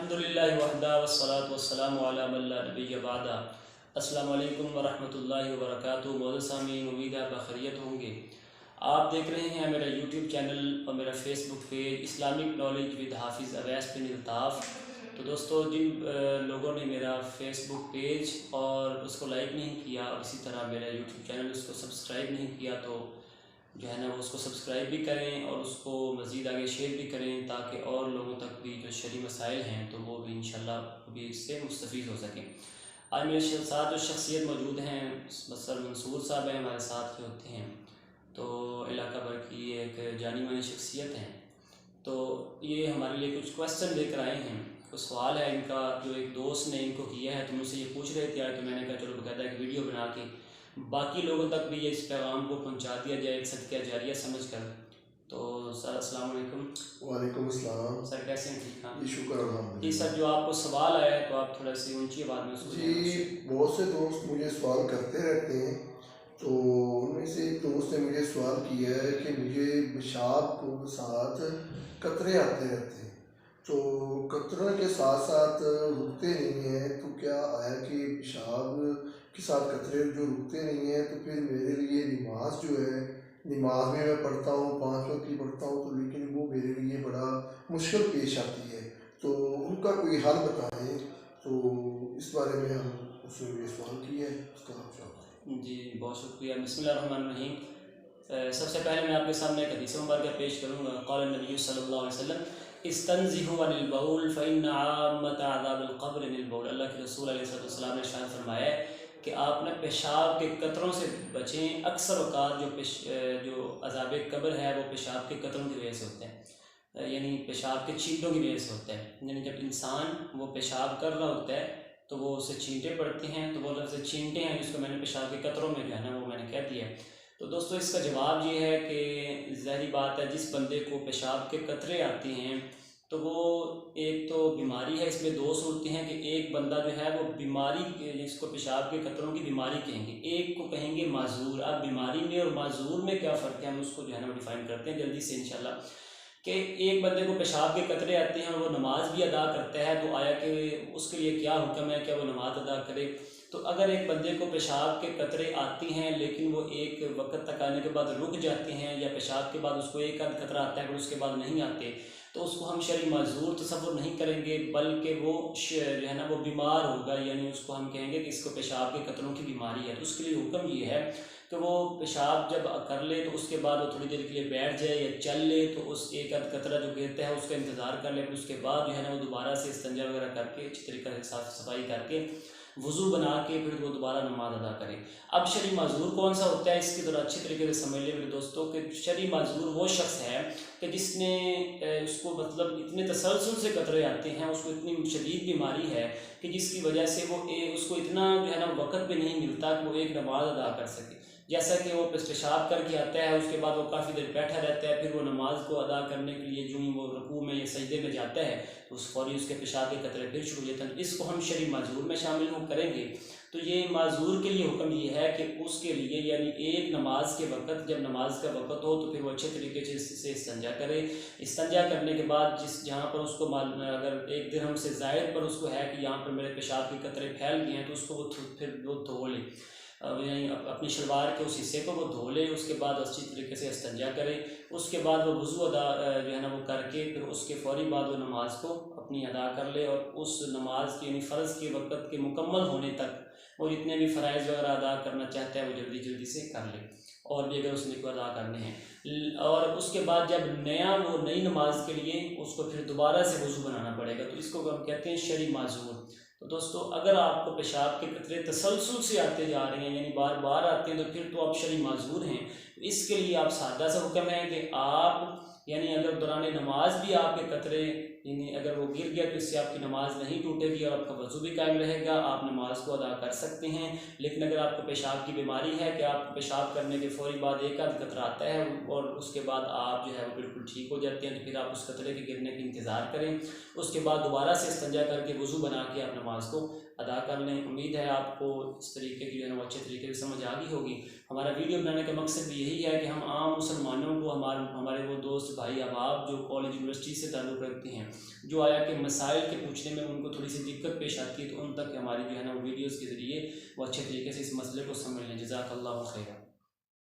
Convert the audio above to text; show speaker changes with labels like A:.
A: अल्हम्दुलिल्लाहि वहदा वस्सलातु वस्सलामु अला मन ला नबिय्य बअदा। अस्सलामु अलैकुम वरहमतुल्लाहि वबरकातुहू। मौजूद सामीन, उम्मीद है बखैरियत होंगे। आप देख रहे हैं मेरा यूट्यूब चैनल और मेरा Facebook page Islamic knowledge with हाफिज़ अवैस बिन अल्ताफ़। तो दोस्तों, जिन लोगों ने मेरा फेसबुक पेज और उसको लाइक नहीं किया और इसी तरह मेरा यूट्यूब चैनल उसको सब्सक्राइब नहीं किया, तो जो है ना वो उसको सब्सक्राइब भी करें और उसको मज़ीद आगे शेयर भी करें, ताकि और लोगों तक भी जो शरई मसाइल हैं तो वो भी इंशाल्लाह भी इससे मुस्तफ़ीद हो सकें। आज मेरे साथ जो शख्सियत मौजूद हैं, सर मंसूर साहब हैं, हमारे साथ जो होते हैं तो इलाका भर की एक जानी मानी शख्सियत हैं। तो ये हमारे लिए कुछ क्वेश्चन लेकर आए हैं। कुछ सवाल है इनका जो एक दोस्त ने इनको किया है, तो मुझसे ये पूछ रहे थे यार, तो मैंने कहा चलो बाकायदा एक वीडियो बना के बाकी लोगों तक भी ये इस पैगाम को पहुंचा दिया जाए, एक सदका जारिया समझ कर। तो सर अस्सलाम वालेकुम।
B: वालेकुम अस्सलाम।
A: सर कैसे हैं? ठीक हैं
B: जी, शुक्र
A: जी
B: अल्हम्दुलिल्लाह।
A: सर, जो आपको सवाल आया है तो आप थोड़ा सी ऊंची आवाज़ में उसको
B: जी, बहुत से दोस्त मुझे सवाल करते रहते हैं। तो उनमें से एक दोस्त ने मुझे सवाल किया है कि मुझे पेशाब को साथ कतरे आते रहते हैं, तो कतरे के साथ साथ रुकते नहीं हैं, तो क्या आया कि पेशाब के साथ कतरे जो रुकते नहीं हैं, तो फिर मेरे लिए नमाज जो है, नमाज में मैं पढ़ता हूँ, 5 वक्त की पढ़ता हूँ, तो लेकिन वो मेरे लिए बड़ा मुश्किल पेश आती है। तो उनका कोई हल बताएं। तो इस बारे में हम उससे ये सवाल किया है, उसका आप जवाब दें।
A: जी बहुत शुक्रिया। बिस्मिल्लाहिर्रहमानिर्रहीम। सबसे पहले मैं आपके सामने एक हदीस मुबारक पेश करूँगा। क़ाल नबी सल्लल्लाहु अलैहि वसल्लम इस्तंज़िहु अनिल बौल फ़इन्न आम्मत अज़ाबिल क़ब्र अनिल बौल। अल्लाह के रसूल अलैहि सल्लम ने इरशाद फरमाया कि आप ना पेशाब के कतरों से बचें। अक्सर औक़ात जो अज़ाब कब्र है वो पेशाब के कतरों की वजह से होते हैं, यानी पेशाब के छींटों की वजह से होता है। यानी जब इंसान वो पेशाब कर रहा होता है तो वो उससे छींटे पड़ते हैं, तो वो लफ्ज़ छींटे हैं जिसको मैंने पेशाब के कतरों में जो है ना वो मैंने कह दिया। तो दोस्तों, इसका जवाब ये है कि ज़ाहिर बात है, जिस बंदे को पेशाब के कतरे आते हैं तो वो एक तो बीमारी है। इसमें दो सूरतें हैं कि एक बंदा जो है वो बीमारी, जिसको पेशाब के कतरों की बीमारी कहेंगे, एक को कहेंगे माजूर। अब बीमारी में और माजूर में क्या फ़र्क है, हम उसको जो है ना वो डिफ़ाइन करते हैं जल्दी से इंशाल्लाह। कि एक बंदे को पेशाब के कतरे आते हैं और वो नमाज भी अदा करता है, तो आया कि उसके लिए क्या हुक्म है, क्या वो नमाज अदा करे? तो अगर एक बंदे को पेशाब के कतरे आती हैं लेकिन वो एक वक्त तक आने के बाद रुक जाते हैं, या पेशाब के बाद उसको एक आध कतरा आता है फिर उसके बाद नहीं आते, तो उसको हम शरई माजूर तसव्वुर नहीं करेंगे, बल्कि वो जो है ना वो बीमार होगा। यानी उसको हम कहेंगे कि इसको पेशाब के कतरों की बीमारी है। तो उसके लिए हुक्म ये है कि वो पेशाब जब कर ले तो उसके बाद वो थोड़ी देर के लिए बैठ जाए या चल ले, तो उस एक आध कतरा जो गिरता है उसका इंतज़ार कर ले। फिर उसके बाद जो है ना वो दोबारा से इस्तिंजा वगैरह करके अच्छी तरीके से साफ़ सफाई करके वज़ू बना के फिर वो दोबारा नमाज अदा करें। अब शरई माजूर कौन सा होता है, इसकी ज़रा अच्छी तरीके से समझ लें मेरे दोस्तों कि शरई माजूर वो शख्स है कि जिसने उसको मतलब इतने तसलसल से कतरे आते हैं, उसको इतनी शदीद बीमारी है कि जिसकी वजह से वो उसको इतना जो है ना वक़्त भी नहीं मिलता कि वो एक नमाज अदा कर सके। जैसा कि वो पेशाब करके आता है, उसके बाद वो काफ़ी देर बैठा रहता है, फिर वो नमाज को अदा करने के लिए जो ही वो रुकू में या सजदे में जाता है तो उस फौरी उसके पेशाब के कतरे फिर शुरू हो जाते हैं। इसको हम शरई माजूर में शामिल हो करेंगे। तो ये माजूर के लिए हुक्म ये है कि उसके लिए यानी एक नमाज के वक़्त, जब नमाज का वक़्त हो तो फिर वो अच्छे तरीके से इस्तिंजा करे। इस्तिंजा करने के बाद जहाँ पर उसको अगर 1 दिरहम से ज़ायद पर उसको है कि यहाँ पर मेरे पेशाब के कतरे फैल गए हैं, तो उसको वो फिर वो धो ले, यानी अपनी शलवार के उस हिस्से को वो धो ले। उसके बाद अच्छी तरीके से इस्तिंजा करे। उसके बाद वो वज़ू अदा जो है ना वो करके फिर उसके फ़ौरी बाद वो नमाज को अपनी अदा कर ले, और उस नमाज की यानी फ़र्ज़ के वक़्त के मुकम्मल होने तक वो जितने भी फ़राइज़ वगैरह अदा करना चाहता है वो जल्दी जल्दी से कर ले, और भी अगर उसने को अदा करने हैं। और उसके बाद जब वो नई नमाज के लिए उसको फिर दोबारा से वज़ू बनाना पड़ेगा, तो इसको हम कहते हैं शरई माजूर। तो दोस्तों, अगर आपको पेशाब के कतरे तसलसल से आते जा रहे हैं, यानी बार बार आते हैं, तो फिर तो आप शरई माजूर हैं। इसके लिए आप सादा सा हुक्म है कि आप यानी अगर दौरान नमाज भी आपके कतरे यानी अगर वो गिर गया तो इससे आपकी नमाज नहीं टूटेगी और आपका वज़ू भी कायम रहेगा, आप नमाज को अदा कर सकते हैं। लेकिन अगर आपको पेशाब की बीमारी है कि आप पेशाब करने के फ़ौरी बाद एक आध कतरा आता है और उसके बाद आप जो है वो बिल्कुल ठीक हो जाते हैं, तो फिर आप उस कतरे के गिरने का इंतज़ार करें। उसके बाद दोबारा से इस्तिंजा करके वज़ू बना के आप नमाज को अदा कर लें। उम्मीद है आपको इस तरीके की जो है वो अच्छे तरीके से समझ आ गई होगी। हमारा वीडियो बनाने का मकसद भी यही है कि हम आम मुसलमानों को, हमारे वो दोस्त भाई अहबाब जो कॉलेज यूनिवर्सिटी से ताल्लुक़ रखते हैं, जो आया कि मसाइल के पूछने में उनको थोड़ी सी दिक्कत पेश आती है, तो उन तक हमारी जो है ना वीडियोज़ के ज़रिए वो अच्छे तरीके से इस मसले को समझ लें। जज़ाकल्लाहु खैरा।